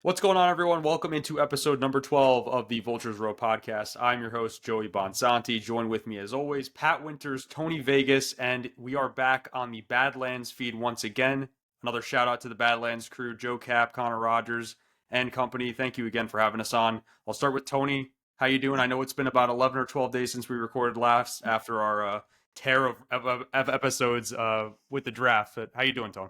What's going on, everyone? Welcome into episode number 12 of the Vultures Row podcast. I'm your host, Joey Bonsanti. Join with me, as always, Pat Winters, Tony Vegas, and we are back on the Badlands feed once again. Another shout out to the Badlands crew, Joe Cap, Connor Rogers, and company. Thank you again for having us on. I'll start with Tony. How you doing? I know it's been about 11 or 12 days since we recorded last after our tear of episodes with the draft. How you doing, Tony?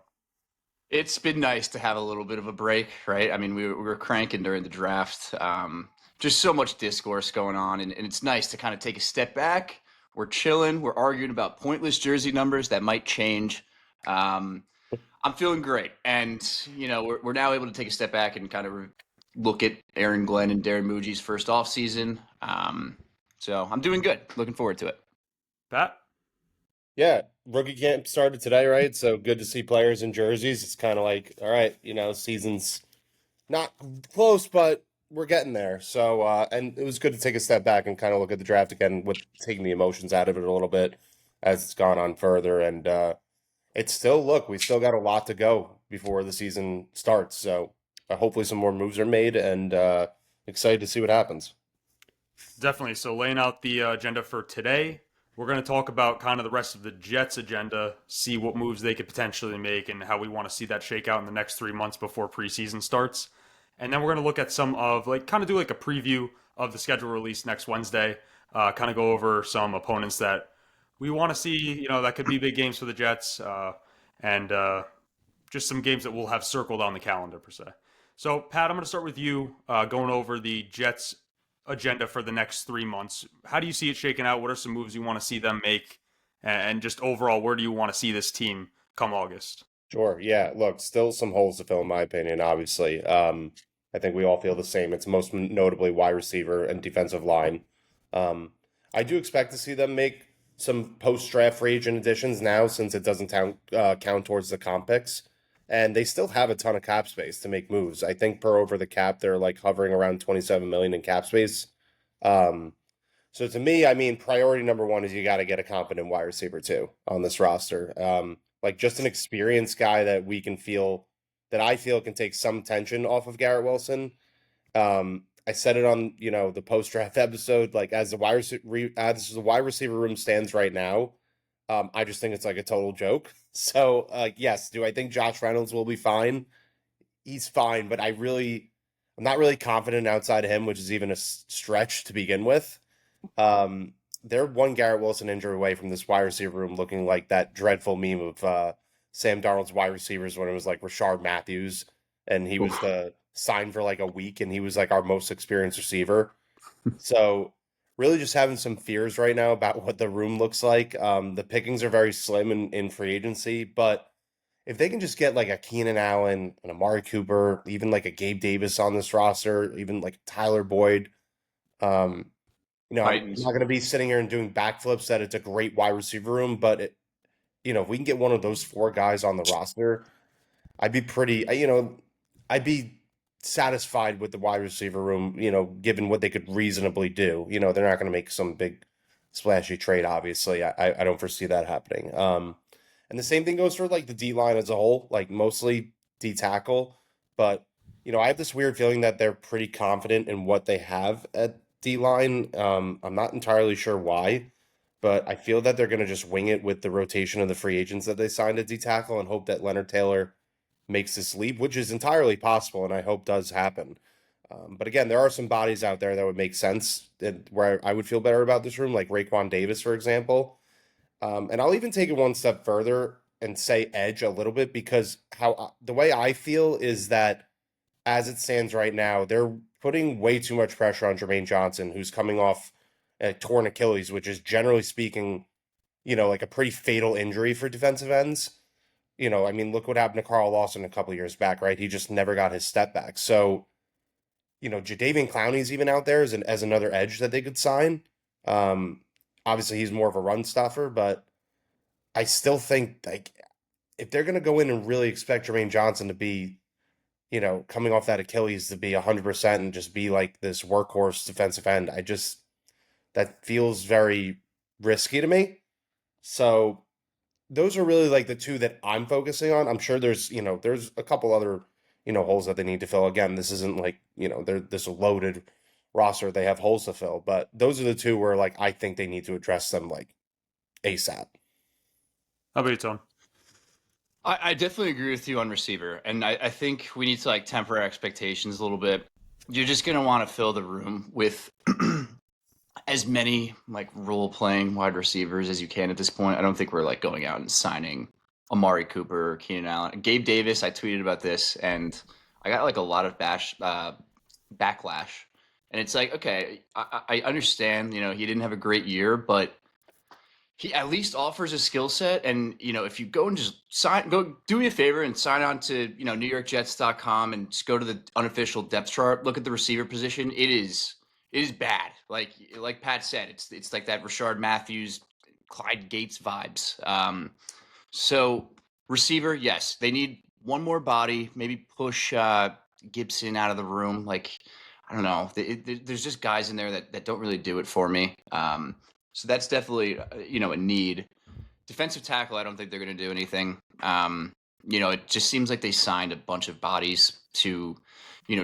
It's been nice to have a little bit of a break, right? I mean, we were cranking during the draft. Just so much discourse going on, and it's nice to kind of take a step back. We're chilling. We're arguing about pointless jersey numbers that might change. Um, I'm feeling great, and we're now able to take a step back and kind of look at Aaron Glenn and Darren Muji's first offseason. So I'm doing good. Looking forward to it. Pat? Yeah, rookie camp started today, right? So good to see players in jerseys. It's kind of like, all right, season's not close, but we're getting there. So, and it was good to take a step back and kind of look at the draft again with taking the emotions out of it a little bit as it's gone on further. And it's still, look, we still got a lot to go before the season starts. So hopefully some more moves are made and excited to see what happens. Definitely. So, laying out the agenda for today, we're going to talk about kind of the rest of the Jets' agenda, see what moves they could potentially make, and how we want to see that shake out in the next 3 months before preseason starts. And then we're going to look at some of, like, kind of do like a preview of the schedule release next Wednesday, kind of go over some opponents that we want to see, that could be big games for the Jets, and just some games that we'll have circled on the calendar, per se. So, Pat, I'm going to start with you, going over the Jets' agenda for the next 3 months. How do you see it shaking out? What are some moves you want to see them make? And just overall, where do you want to see this team come August? Sure. Yeah. Look, still some holes to fill, in my opinion, obviously. I think we all feel the same. It's most notably wide receiver and defensive line. Um, I do expect to see them make some post-draft free agent additions now since it doesn't count towards the comp picks. And they still have a ton of cap space to make moves. I think per over the cap, they're like hovering around 27 million in cap space. Um, so to me, I mean, priority number one is you got to get a competent wide receiver too on this roster. Like just an experienced guy that I feel can take some tension off of Garrett Wilson. I said it on the post draft episode. Like as the wide receiver room stands right now, I just think it's like a total joke. So yes, do I think Josh Reynolds will be fine? He's fine, but I'm not really confident outside of him, which is even a stretch to begin with. They're one Garrett Wilson injury away from this wide receiver room looking like that dreadful meme of Sam Darnold's wide receivers when it was like Rashard Matthews and he was Oof. the signed for like a week and he was like our most experienced receiver. So really just having some fears right now about what the room looks like. The pickings are very slim in free agency, but if they can just get like a Keenan Allen, an Amari Cooper, even like a Gabe Davis on this roster, even like Tyler Boyd, um, I'm Titans. not going to be sitting here and doing backflips that it's a great wide receiver room, but if we can get one of those four guys on the roster, I'd be I'd be satisfied with the wide receiver room, given what they could reasonably do. They're not going to make some big splashy trade, obviously. I don't foresee that happening. And the same thing goes for like the D line as a whole, like mostly D tackle. But, I have this weird feeling that they're pretty confident in what they have at D line. I'm not entirely sure why, but I feel that they're going to just wing it with the rotation of the free agents that they signed at D tackle and hope that Leonard Taylor makes this leap, which is entirely possible and I hope does happen. But again, there are some bodies out there that would make sense and where I would feel better about this room, like Raekwon Davis, for example. And I'll even take it one step further and say edge a little bit because the way I feel is that as it stands right now, they're putting way too much pressure on Jermaine Johnson, who's coming off a torn Achilles, which is generally speaking, like a pretty fatal injury for defensive ends. I mean, look what happened to Carl Lawson a couple years back, right? He just never got his step back. So, Jadeveon Clowney's even out there as another edge that they could sign. Um, Obviously, he's more of a run stuffer, but I still think like if they're going to go in and really expect Jermaine Johnson to be, coming off that Achilles to be 100% and just be like this workhorse defensive end, that feels very risky to me. So those are really like the two that I'm focusing on. I'm sure there's a couple other, holes that they need to fill. Again, this isn't like, they're this loaded roster. They have holes to fill, but those are the two where like I think they need to address them like ASAP. How about you, Tone? I definitely agree with you on receiver, and I think we need to like temper our expectations a little bit. You're just gonna want to fill the room with as many like role playing wide receivers as you can at this point. I don't think we're like going out and signing Amari Cooper or Keenan Allen. Gabe Davis, I tweeted about this and I got like a lot of backlash. And it's like, okay, I understand, he didn't have a great year, but he at least offers a skill set. And, if you go and just go do me a favor and sign on to, NewYorkJets.com and just go to the unofficial depth chart, look at the receiver position. It is bad. Like Pat said, it's like that Rashard Matthews, Clyde Gates vibes. So receiver, yes, they need one more body, maybe push Gibson out of the room. Like, I don't know. There's just guys in there that don't really do it for me. So that's definitely, a need. Defensive tackle, I don't think they're going to do anything. It just seems like they signed a bunch of bodies to,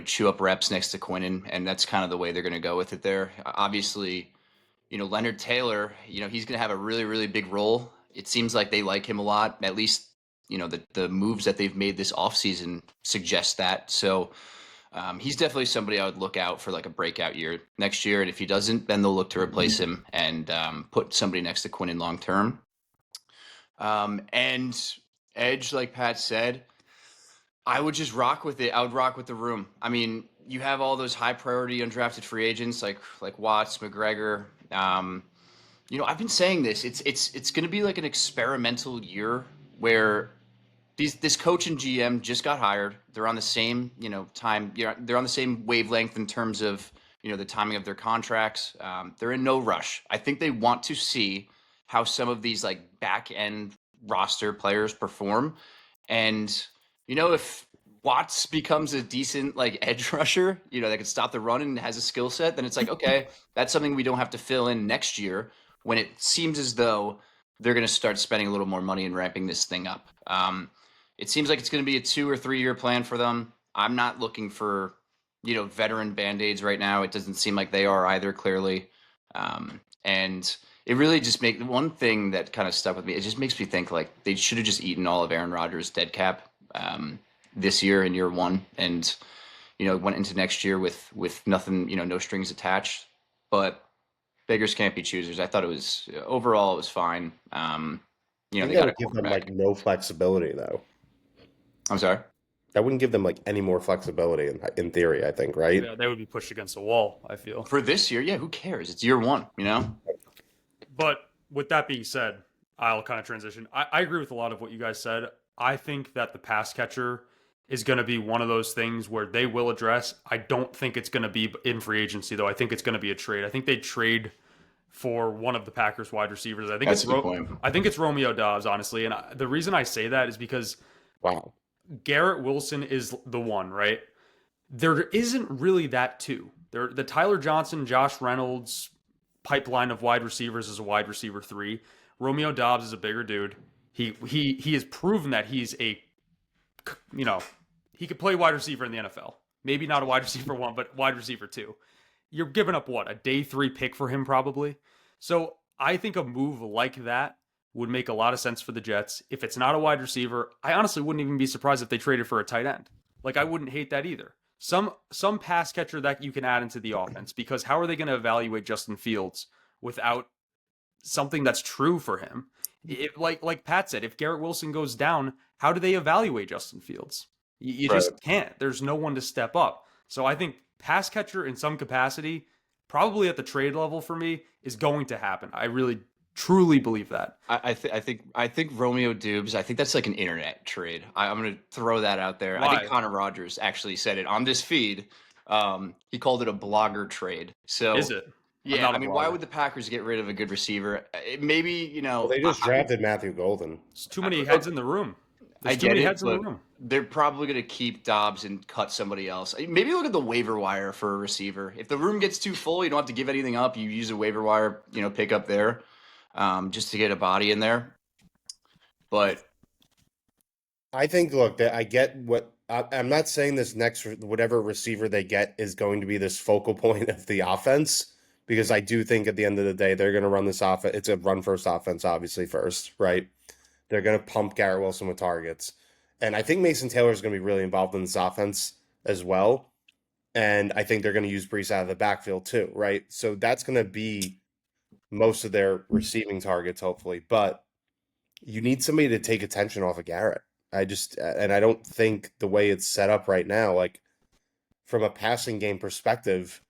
chew up reps next to Quinnen, and that's kind of the way they're going to go with it there. Obviously, Leonard Taylor, he's going to have a really, really big role. It seems like they like him a lot. At least, the moves that they've made this offseason suggest that. So he's definitely somebody I would look out for like a breakout year next year. And if he doesn't, then they'll look to replace him and put somebody next to Quinnen long term. And edge, like Pat said, I would just rock with it. I would rock with the room. I mean, you have all those high priority undrafted free agents like Watts, McGregor. I've been saying this. It's going to be like an experimental year where this coach and GM just got hired. They're on the same time. They're on the same wavelength in terms of the timing of their contracts. They're in no rush. I think they want to see how some of these like back end roster players perform, and if Watts becomes a decent like edge rusher, that can stop the run and has a skill set, then it's like, okay, that's something we don't have to fill in next year when it seems as though they're going to start spending a little more money and ramping this thing up. It seems like it's going to be a 2 or 3 year plan for them. I'm not looking for, veteran band-aids right now. It doesn't seem like they are either, clearly. And it really just one thing that kind of stuck with me. It just makes me think like they should have just eaten all of Aaron Rodgers' dead cap this year in year one, and went into next year with nothing, no strings attached. But beggars can't be choosers. I thought it was overall it was fine. They got a give them quarterback. like no flexibility though. I'm sorry. That wouldn't give them like any more flexibility in theory, I think, right? Yeah, they would be pushed against the wall, I feel. For this year, yeah, who cares? It's year one, But with that being said, I'll kind of transition. I agree with a lot of what you guys said. I think that the pass catcher is going to be one of those things where they will address. I don't think it's going to be in free agency, though. I think it's going to be a trade. I think they trade for one of the Packers wide receivers. I think That's a good point. I think it's Romeo Doubs, honestly. And the reason I say that is because Wow. Garrett Wilson is the one, right? There isn't really that two. The Tyler Johnson, Josh Reynolds pipeline of wide receivers is a wide receiver 3. Romeo Doubs is a bigger dude. He has proven that he's he could play wide receiver in the NFL. Maybe not a wide receiver 1, but wide receiver 2. You're giving up what, a day 3 pick for him probably. So I think a move like that would make a lot of sense for the Jets. If it's not a wide receiver, I honestly wouldn't even be surprised if they traded for a tight end. Like, I wouldn't hate that either. Some pass catcher that you can add into the offense, because how are they going to evaluate Justin Fields without something that's true for him? Like Pat said, if Garrett Wilson goes down, how do they evaluate Justin Fields? You Right. just can't. There's no one to step up. So I think pass catcher in some capacity, probably at the trade level for me, is going to happen. I really truly believe that. I think Romeo Dubes. I think that's like an internet trade. I'm going to throw that out there. I Why? think Connor Rogers actually said it on this feed. He called it a blogger trade. So Is it? yeah, not a I mean, why blogger. would the Packers get rid of a good receiver? Maybe Well, they just drafted Matthew Golden. There's too many heads in the room. There's I too get many it, heads in the but room. they're probably going to keep Dobbs and cut somebody else. Maybe look at the waiver wire for a receiver. If the room gets too full, you don't have to give anything up. You use a waiver wire, pick up there, just to get a body in there. But I think, look, I get what I'm not saying this next whatever receiver they get is going to be this focal point of the offense, because I do think at the end of the day they're going to run this offense. It's a run first offense, obviously first, right? They're going to pump Garrett Wilson with targets, and I think Mason Taylor is going to be really involved in this offense as well. And I think they're going to use Brees out of the backfield too, right? So that's going to be most of their receiving targets, hopefully. But you need somebody to take attention off of Garrett. And I don't think the way it's set up right now, like from a passing game perspective,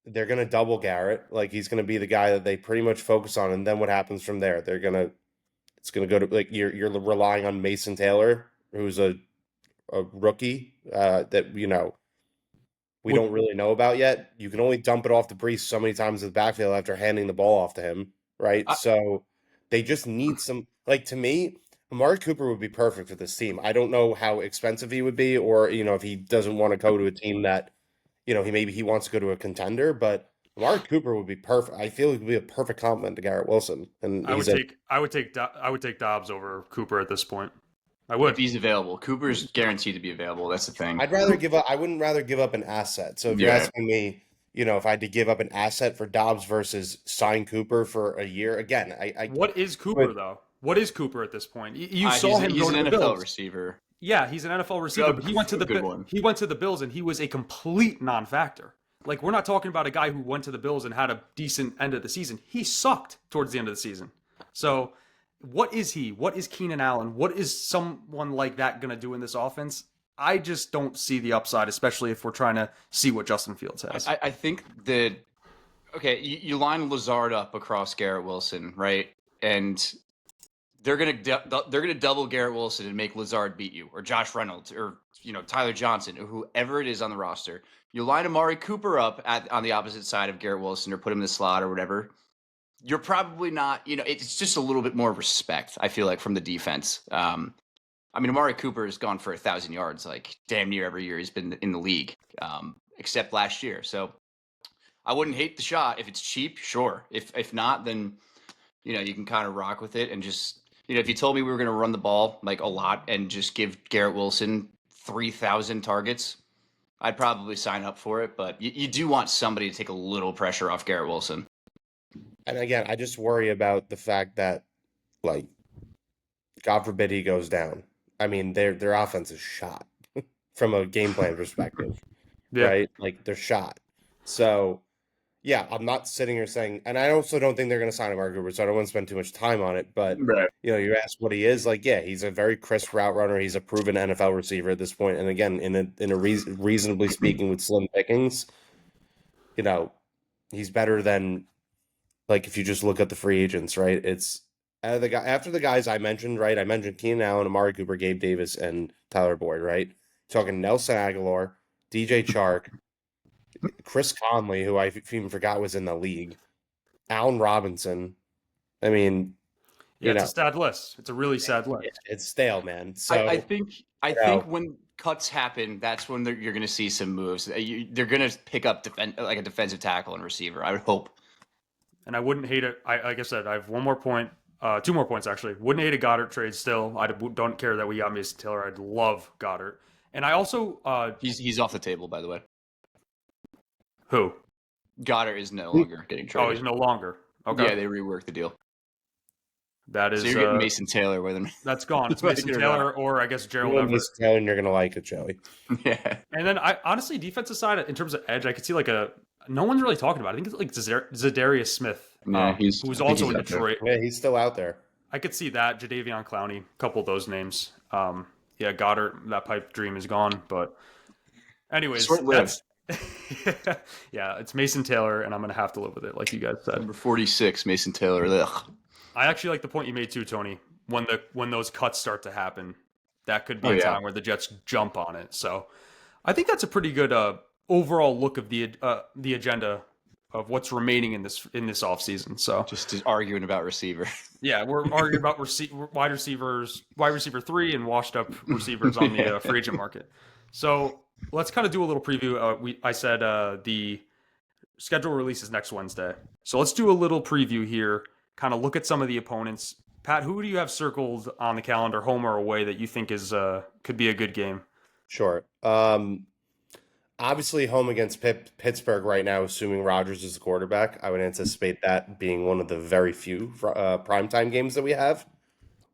they're going to double Garrett. Like he's going to be the guy that they pretty much focus on. And then what happens from there? It's going to go to like you're relying on Mason Taylor, who's a rookie that, we don't really know about yet. You can only dump it off to Brees so many times in the backfield after handing the ball off to him, right? So they just need some, like, to me, Amari Cooper would be perfect for this team. I don't know how expensive he would be, or, if he doesn't want to go to a team that, he wants to go to a contender, but Amari Cooper would be perfect. I feel he would be a perfect complement to Garrett Wilson. And I would take Dobbs over Cooper at this point. I would. If he's available. Cooper's guaranteed to be available. That's the thing. I wouldn't rather give up an asset. So if you're asking me, if I had to give up an asset for Dobbs versus sign Cooper for a year, again, What is Cooper though? What is Cooper at this point? You saw him he's go to an the NFL Bills. receiver. Yeah, he's an NFL receiver, but he went to the Bills and he was a complete non-factor. Like, we're not talking about a guy who went to the Bills and had a decent end of the season. He sucked towards the end of the season. So what is he? What is Keenan Allen? What is someone like that going to do in this offense? I just don't see the upside, especially if we're trying to see what Justin Fields has. I think that, okay, you line Lazard up across Garrett Wilson, right? And they're gonna double Garrett Wilson and make Lazard beat you, or Josh Reynolds, or Tyler Johnson, or whoever it is on the roster. You line Amari Cooper up on the opposite side of Garrett Wilson, or put him in the slot or whatever. You're probably not, it's just a little bit more respect, I feel like, from the defense. Amari Cooper has gone for 1,000 yards, like damn near every year he's been in the league, except last year. So I wouldn't hate the shot. If it's cheap, sure. If not, then, you can kind of rock with it and just, if you told me we were going to run the ball like a lot and just give Garrett Wilson 3,000 targets, I'd probably sign up for it. But you do want somebody to take a little pressure off Garrett Wilson. And again, I just worry about the fact that, like, God forbid he goes down. I mean, their offense is shot from a game plan perspective, right? Like, they're shot. So, yeah, I'm not sitting here saying, and I also don't think they're going to sign Amari Cooper, so I don't want to spend too much time on it. But, you ask what he is, like, yeah, he's a very crisp route runner. He's a proven NFL receiver at this point. And again, in a reasonably speaking, with slim pickings, he's better than, like, if you just look at the free agents, right? It's after the guys I mentioned, right? I mentioned Keenan Allen, Amari Cooper, Gabe Davis, and Tyler Boyd, right? Talking Nelson Aguilar, DJ Chark, Chris Conley, who I even forgot was in the league, Allen Robinson. I mean, it's a sad list. It's a really sad list. It's stale, man. So I think when cuts happen, that's when you're going to see some moves. They're going to pick up like a defensive tackle and receiver, I would hope. And I wouldn't hate it. Like I said, I have one more point. 2 more points, actually. Wouldn't hate a Goddard trade still. I don't care that we got Mason Taylor. I'd love Goddard. And I also... he's off the table, by the way. Who? Goddard is no longer getting traded. Oh, he's no longer. Okay. Yeah, they reworked the deal. That is... So you're getting Mason Taylor with him. That's gone. It's Mason Taylor or, I guess, Gerald Everett. Mason Taylor, and you're going to like it, Joey. Yeah. And then, honestly, defensive side, in terms of edge, I could see no one's really talking about it. I think it's like Zadarius Smith, who's also in Detroit. Yeah, he's still out there. I could see that. Jadeveon Clowney, a couple of those names. Goddard, that pipe dream is gone. But anyways, that's... yeah, it's Mason Taylor, and I'm going to have to live with it, like you guys said. Number 46, Mason Taylor. Ugh. I actually like the point you made too, Tony. When those cuts start to happen, that could be a time where the Jets jump on it. So I think that's a pretty good overall look of the agenda of what's remaining in this offseason. So just arguing about receiver. Yeah, we're arguing about wide receiver 3 and washed up receivers on the free agent market. So let's kind of do a little preview. I said the schedule releases next Wednesday. So let's do a little preview here, kind of look at some of the opponents. Pat, who do you have circled on the calendar, home or away, that you think is could be a good game? Sure. Obviously, home against Pittsburgh right now, assuming Rodgers is the quarterback, I would anticipate that being one of the very few primetime games that we have,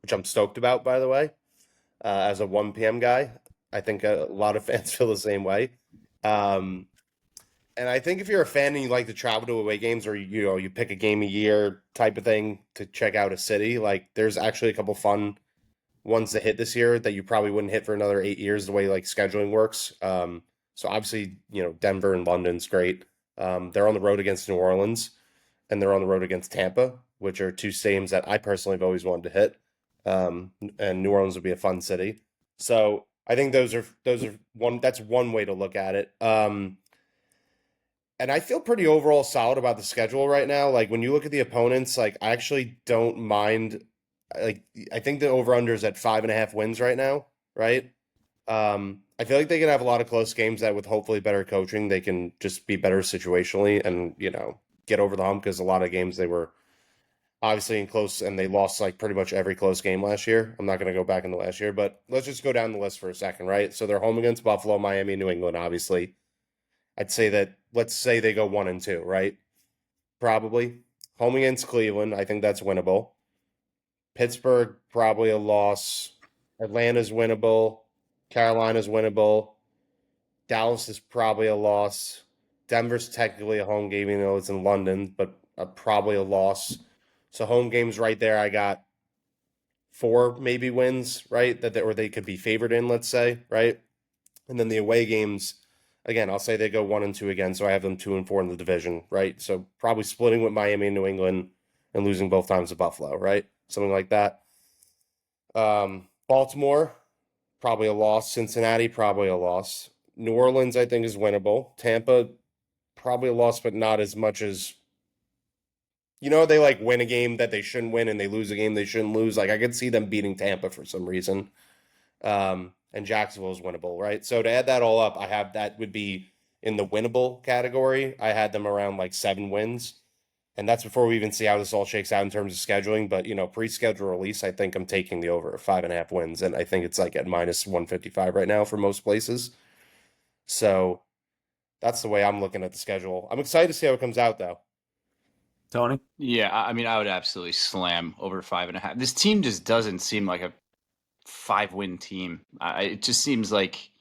which I'm stoked about, by the way. As a 1 p.m. guy, I think a lot of fans feel the same way. Um, and I think if you're a fan and you like to travel to away games, or you pick a game a year type of thing to check out a city, like there's actually a couple fun ones that hit this year that you probably wouldn't hit for another 8 years, the way like scheduling works. So obviously, Denver and London's great. They're on the road against New Orleans, and they're on the road against Tampa, which are two stadiums that I personally have always wanted to hit. And New Orleans would be a fun city. So I think those are one. That's one way to look at it. And I feel pretty overall solid about the schedule right now. Like when you look at the opponents, like I actually don't mind. Like I think the over under is at 5.5 wins right now, right? I feel like they can have a lot of close games that with hopefully better coaching, they can just be better situationally and, get over the hump because a lot of games they were obviously in close and they lost like pretty much every close game last year. I'm not going to go back in the last year, but let's just go down the list for a second, right? So they're home against Buffalo, Miami, New England, obviously. I'd say that let's say they go 1-2, right? Probably. Home against Cleveland, I think that's winnable. Pittsburgh, probably a loss. Atlanta's winnable. Carolina's winnable. Dallas is probably a loss. Denver's technically a home game, even though it's in London, but probably a loss. So home games right there, I got 4 maybe wins, right? Or they could be favored in, let's say, right? And then the away games, again, I'll say they go 1-2 again, so I have them 2-4 in the division, right? So probably splitting with Miami and New England and losing both times to Buffalo, right? Something like that. Baltimore, probably a loss. Cincinnati, probably a loss. New Orleans, I think, is winnable. Tampa, probably a loss, but not as much as they like win a game that they shouldn't win and they lose a game they shouldn't lose. Like I could see them beating Tampa for some reason. And Jacksonville is winnable, right? So to add that all up, I have that would be in the winnable category. I had them around like 7 wins. And that's before we even see how this all shakes out in terms of scheduling. But pre-schedule release, I think I'm taking the over 5.5 wins, and I think it's like at -155 right now for most places. So that's the way I'm looking at the schedule. I'm excited to see how it comes out, though. Tony? Yeah, I mean, I would absolutely slam over 5.5. This team just doesn't seem like a 5-win team. It just seems like,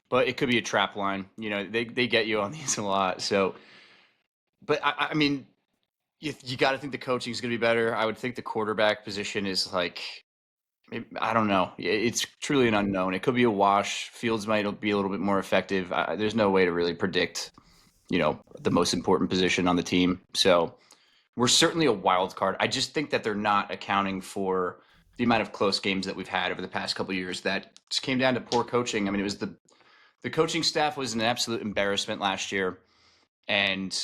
but it could be a trap line. They get you on these a lot. So, but I mean, you got to think the coaching is going to be better. I would think the quarterback position is like, I don't know. It's truly an unknown. It could be a wash. Fields might be a little bit more effective. There's no way to really predict, the most important position on the team. So we're certainly a wild card. I just think that they're not accounting for the amount of close games that we've had over the past couple of years that just came down to poor coaching. I mean, it was the coaching staff was an absolute embarrassment last year. And,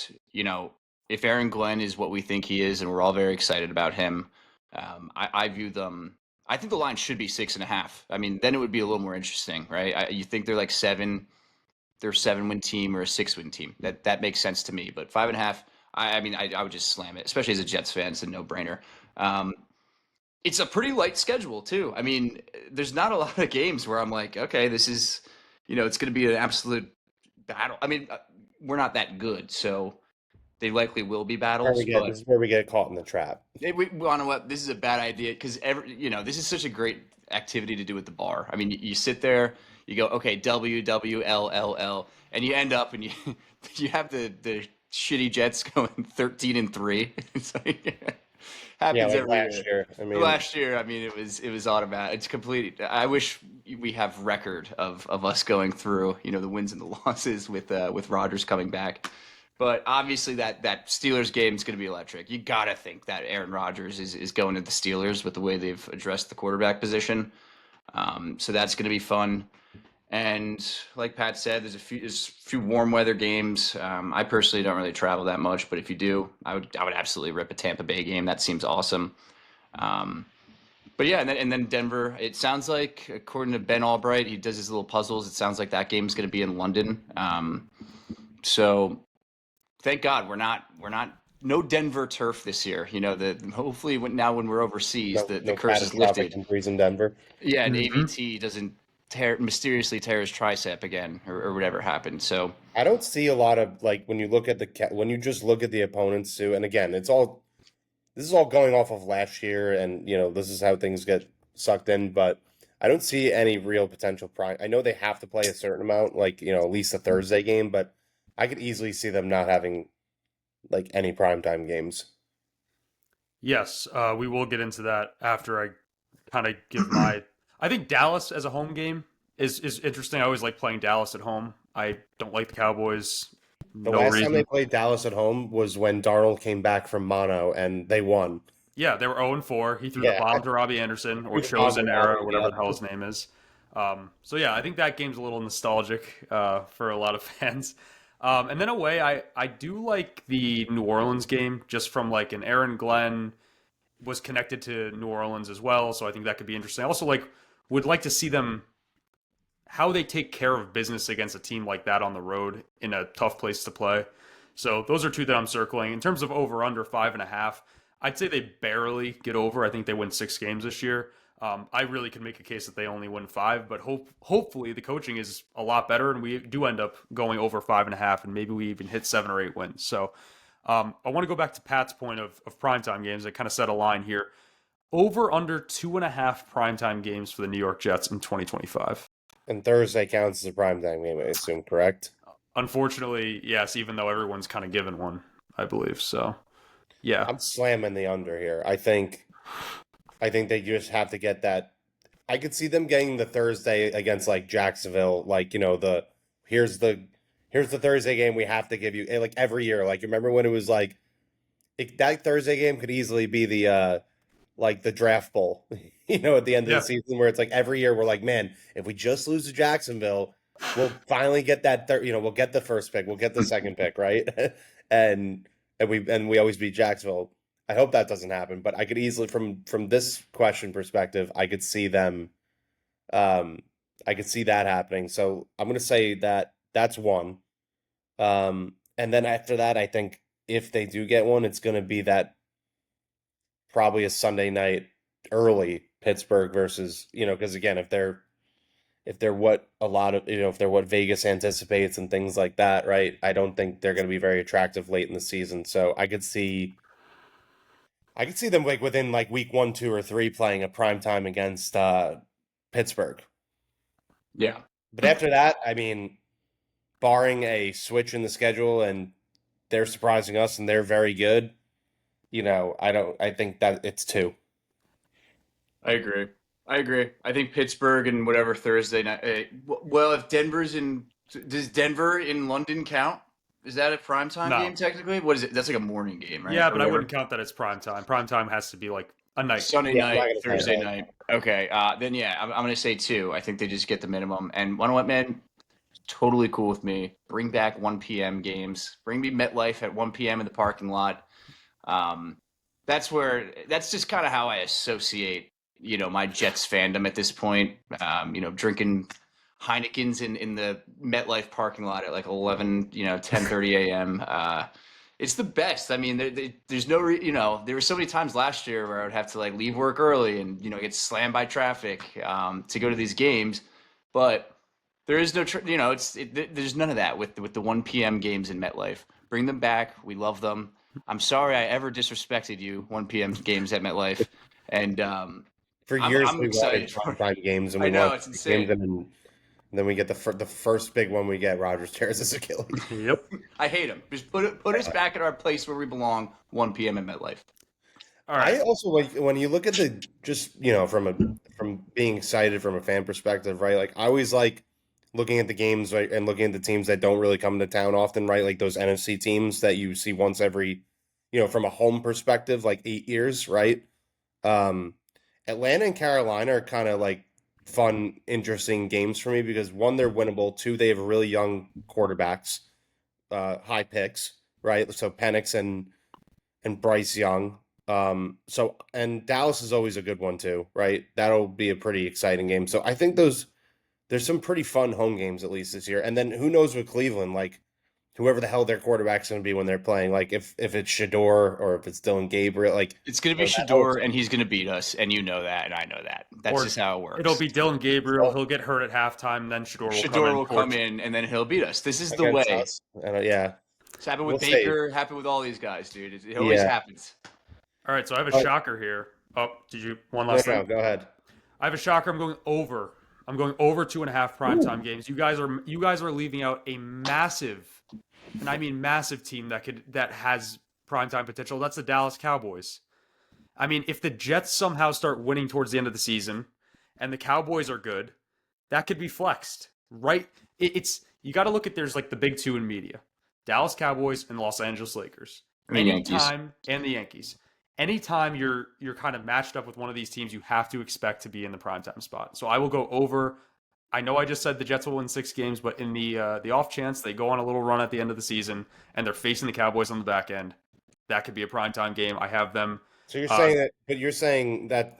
if Aaron Glenn is what we think he is, and we're all very excited about him, I view them. I think the line should be 6.5. I mean, then it would be a little more interesting, right? You think they're like 7, they're a 7-win team or a 6-win team. That makes sense to me. But 5.5, I mean, I would just slam it, especially as a Jets fan. It's a no-brainer. It's a pretty light schedule too. I mean, there's not a lot of games where I'm like, okay, this is, it's going to be an absolute battle. I mean, we're not that good, so they likely will be battles. But This is where we get caught in the trap. we want to what? This is a bad idea because this is such a great activity to do at the bar. I mean, you sit there, you go, okay, WWLLL, and you end up and you you have the shitty Jets going 13-3. It's like Yeah, happens like every last year. year. I mean, Last year, I mean, it was automatic. It's complete. I wish we have record of us going through, the wins and the losses with Rodgers coming back. But obviously, that Steelers game is going to be electric. You got to think that Aaron Rodgers is going to the Steelers with the way they've addressed the quarterback position. So that's going to be fun. And like Pat said, there's a few warm weather games. I personally don't really travel that much, but if you do, I would absolutely rip a Tampa Bay game. That seems awesome. But yeah, and then Denver. It sounds like, according to Ben Albright, he does his little puzzles. It sounds like that game's going to be in London. So thank God we're not no Denver turf this year. Hopefully now when we're overseas, the no curse is catastrophic lifted. injuries in Denver. Yeah, and Mm-hmm. AVT doesn't mysteriously tear his tricep again or whatever happened. So I don't see a lot of like when you look at when you just look at the opponents too, and again, this is all going off of last year, and this is how things get sucked in. But I don't see any real potential prime. I know they have to play a certain amount, like at least a Thursday game, but I could easily see them not having like any primetime games. Yes, we will get into that after I kind of give my. I think Dallas as a home game is interesting. I always like playing Dallas at home. I don't like the Cowboys. The No last time they reason. played Dallas at home was when Darnold came back from mono and they won. Yeah, they were 0-4. He threw the Yeah, bomb to Robbie Anderson or through the bomb to Chosen Era or Robbie. whatever Yeah, the hell his name is. So yeah, I think that game's a little nostalgic for a lot of fans. And then away, I do like the New Orleans game just from like an Aaron Glenn was connected to New Orleans as well, so I think that could be interesting. I also would like to see them how they take care of business against a team like that on the road in a tough place to play. So those are two that I'm circling. In terms of over under 5.5, I'd say they barely get over. I think they win 6 games this year. I really could make a case that they only win 5, but hopefully the coaching is a lot better and we do end up going over 5.5, and maybe we even hit 7 or 8 wins. So I want to go back to Pat's point of primetime games. I kind of set a line here. Over under 2.5 primetime games for the New York Jets in 2025. and Thursday counts as a primetime game, I assume, correct? Unfortunately, yes, even though everyone's kind of given one, I believe. So, yeah. I'm slamming the under here. I think they just have to get that. I could see them getting the Thursday against like Jacksonville, like the here's the here's the Thursday game we have to give you, like every year. Like remember when it was like that Thursday game could easily be the like the draft bowl, at the end of the Yeah. season where it's like every year we're like, man, if we just lose to Jacksonville, we'll finally get that we'll get the first pick, we'll get the second pick, right? and and we always beat Jacksonville. I hope that doesn't happen, but I could easily from this question perspective, I could see them I could see that happening. So I'm going to say that that's one. And then after that, I think if they do get one, it's going to be that probably a Sunday night early Pittsburgh versus, because again, if they're what a lot of, if they're what Vegas anticipates and things like that, right? I don't think they're going to be very attractive late in the season. So I could see them like within like week 1, 2, or 3 playing a prime time against Pittsburgh. yeah, But after that, I mean, barring a switch in the schedule and they're surprising us and they're very good, I think that it's 2. I agree. I agree. I think Pittsburgh and whatever Thursday night. Well, if Denver's in, does Denver in London count? Is that a primetime No. game technically? What is it? That's like a morning game, right? Yeah, Or but I whatever. wouldn't count that as prime time. Prime time has to be like a night. Sunday Yeah, I'm not night, gonna count Thursday that. night. Okay, then yeah, I'm gonna say 2. I think they just get the minimum. And you know what, man? Totally cool with me. Bring back 1 p.m. games. Bring me MetLife at 1 p.m. in the parking lot. Um, that's just kind of how I associate, my Jets fandom at this point. Drinking Heinekens in the MetLife parking lot at like 11, 10:30 a.m. It's the best. I mean, there's no, there were so many times last year where I would have to like leave work early and get slammed by traffic to go to these games, but there is no, there's none of that with the 1 p.m. games in MetLife. Bring them back. We love them. I'm sorry I ever disrespected you. 1 p.m. games at MetLife, and For I'm years, I'm we wanted excited for it. primetime games, and I we know want it's games, insane. and then we get the first big one we get. Rogers tears his Achilles. Yep. I hate him. Just put us back at our place where we belong. 1 p.m. at MetLife. All right. I also like when you look at the just from being excited from a fan perspective, right? Like I always like looking at the games, right, and looking at the teams that don't really come to town often, right? Like those NFC teams that you see once every, from a home perspective, like 8 years, right? Um, Atlanta and Carolina are kind of like fun, interesting games for me because one, they're winnable. Two, they have really young quarterbacks, high picks, right? So Penix and Bryce Young. So and Dallas is always a good one too, right? That'll be a pretty exciting game. So I think there's some pretty fun home games at least this year. And then who knows with Cleveland? Like whoever the hell their quarterback's going to be when they're playing. Like if it's Shador or if it's Dylan Gabriel, like It's going to be that Shador, and he's going to beat us, and you know that, and I know that. That's Or just how it works. It'll be Dylan Gabriel. He'll get hurt at halftime, then Shador will come in, and then he'll beat us. This is the against way. us. And, yeah, It's happened with We'll Baker, happened with all these guys, dude. It always Yeah. happens. All right, so I have a shocker here. Oh, did you one last no, thing? go ahead. I have a shocker. I'm going over 2.5 primetime games. You guys are leaving out a massive, and I mean massive team that has primetime potential. That's the Dallas Cowboys. I mean, if the Jets somehow start winning towards the end of the season, and the Cowboys are good, that could be flexed, right? It's you got to look at there's like the big two in media: Dallas Cowboys and Los Angeles Lakers. And the Yankees. And the Yankees. Anytime you're kind of matched up with one of these teams, you have to expect to be in the primetime spot. So I will go over. I know I just said the Jets will win 6 games, but in the off chance they go on a little run at the end of the season and they're facing the Cowboys on the back end, that could be a primetime game. I have them. So you're saying that, but you're saying that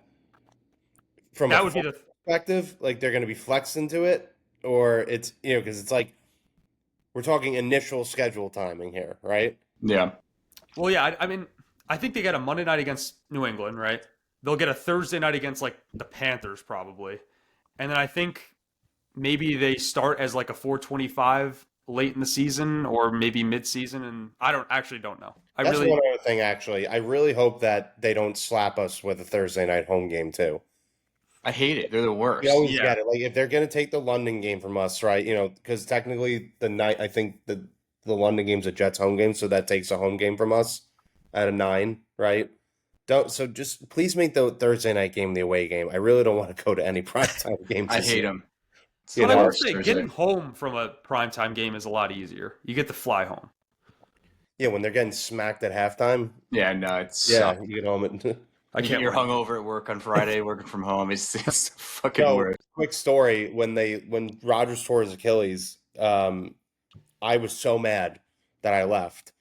from That a would be the perspective, like they're going to be flexed into it, or it's because it's like we're talking initial schedule timing here, right? Yeah. Well, yeah. I mean, I think they get a Monday night against New England, right? They'll get a Thursday night against like the Panthers probably, and then I think maybe they start as like a 425 late in the season or maybe mid-season, and I don't know. That's one other thing, actually. I really hope that they don't slap us with a Thursday night home game too. I hate it. They're the worst. We always get it. Like if they're going to take the London game from us, right? Because technically I think the London game's a Jets home game, so that takes a home game from us at a 9, right? So just please make the Thursday night game the away game. I really don't want to go to any primetime games. I hate them. But I would say getting home from a primetime game is a lot easier. You get to fly home. Yeah, when they're getting smacked at halftime. Yeah, no, it's you get home and you're hungover at work on Friday, working from home. It's fucking worse. Quick story: when Rodgers tore his Achilles, I was so mad that I left.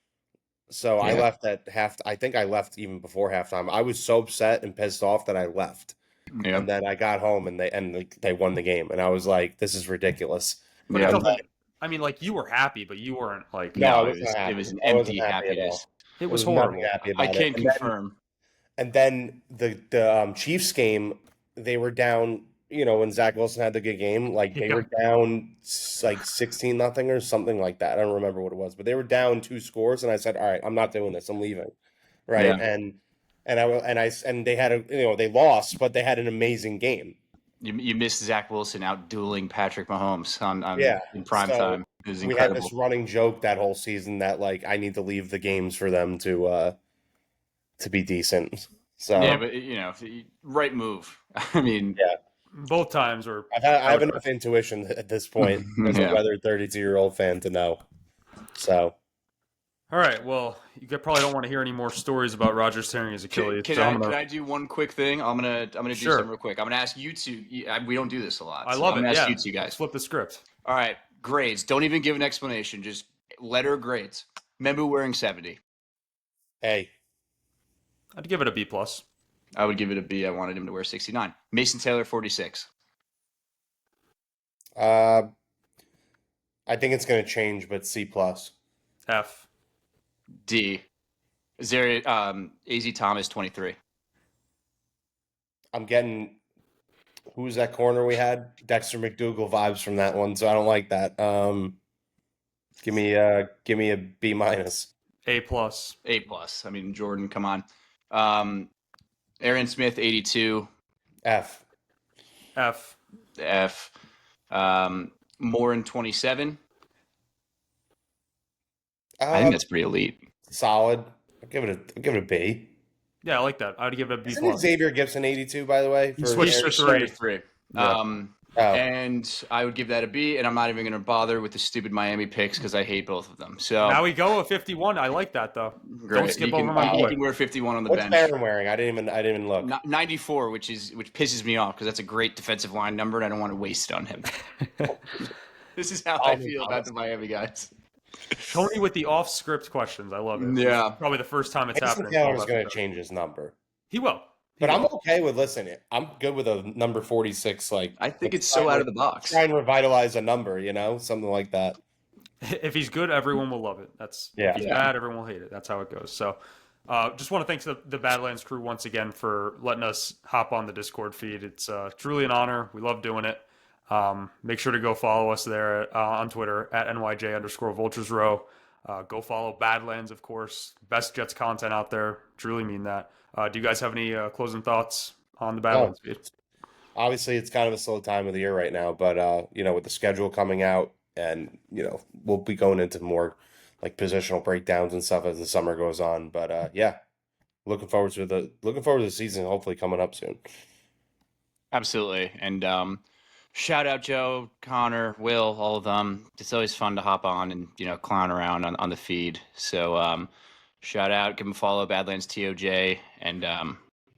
So I left at I think I left even before halftime. I was so upset and pissed off that I left. Yeah. And then I got home and they won the game, and I was like, "This is ridiculous." I mean, like you were happy, but you weren't like. No, it was an empty happiness. It was horrible. I can't confirm. And then the Chiefs game, they were down. When Zach Wilson had the good game, like they were down like 16-0 or something like that. I don't remember what it was, but they were down 2 scores, and I said, "All right, I'm not doing this. I'm leaving." Right, Yeah. and they had they lost, but they had an amazing game. You missed Zach Wilson out dueling Patrick Mahomes in prime time. It was we incredible. had this running joke that whole season that like I need to leave the games for them to be decent. So yeah, but right move. I mean, yeah. Both times were. I have enough intuition at this point as a weathered 32-year-old fan to know. So, all right. Well, you probably don't want to hear any more stories about Rodgers tearing his Achilles. Can I do one quick thing? I'm gonna do something real quick. I'm gonna ask you two. We don't do this a lot. I love it. I'm gonna ask you two guys. Flip the script. All right, grades. Don't even give an explanation. Just letter grades. Membu wearing 70. hey, I'd give it a B+. I would give it a B. I wanted him to wear 69. Mason Taylor 46. I think it's going to change, but C+. F. D. Is there AZ Thomas 23? I'm getting who's that corner we had? Dexter McDougal vibes from that one, so I don't like that. Give me a B-. A+. A+. I mean, Jordan, come on. Aaron Smith 82. F. Morin 27. I think that's pretty elite. Solid. I'll give it a B. Yeah, I like that. I would give it a B+. Isn't Xavier Gibson 82, by the way? He switched to 3. Yeah. And I would give that a B, and I'm not even going to bother with the stupid Miami picks because I hate both of them. So now we go a 51. I like that though. Great. Don't skip over my boy. He can wear 51 on the What's bench. Barron wearing? I didn't even look. 94, which pisses me off because that's a great defensive line number, and I don't want to waste it on him. This is how I feel about the Miami guys. Tony with the off-script questions. I love it. Yeah. It's probably the first time it's happening. Taylor's going to change his number. He will. But I'm okay with I'm good with a number 46. Like I think it's so out of the box. Try and revitalize a number, something like that. if he's good, everyone will love it. If he's bad, everyone will hate it. That's how it goes. So, just want to thank the Badlands crew once again for letting us hop on the Discord feed. It's truly an honor. We love doing it. Make sure to go follow us there on Twitter at NYJ_Vultures Row. Go follow Badlands, of course. Best Jets content out there. Truly mean that. Do you guys have any closing thoughts on the Badlands feed? Obviously, it's kind of a slow time of the year right now, but with the schedule coming out, and we'll be going into more like positional breakdowns and stuff as the summer goes on. But yeah, looking forward to the season. Hopefully, coming up soon. Absolutely. And shout out Joe, Connor, Will, all of them. It's always fun to hop on and clown around on the feed. So shout out, give them a follow, Badlands TOJ, and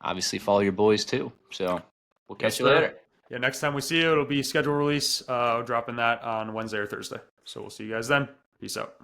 obviously follow your boys too. So we'll catch you later. Yeah, next time we see you, it'll be schedule release, dropping that on Wednesday or Thursday. So we'll see you guys then. Peace out.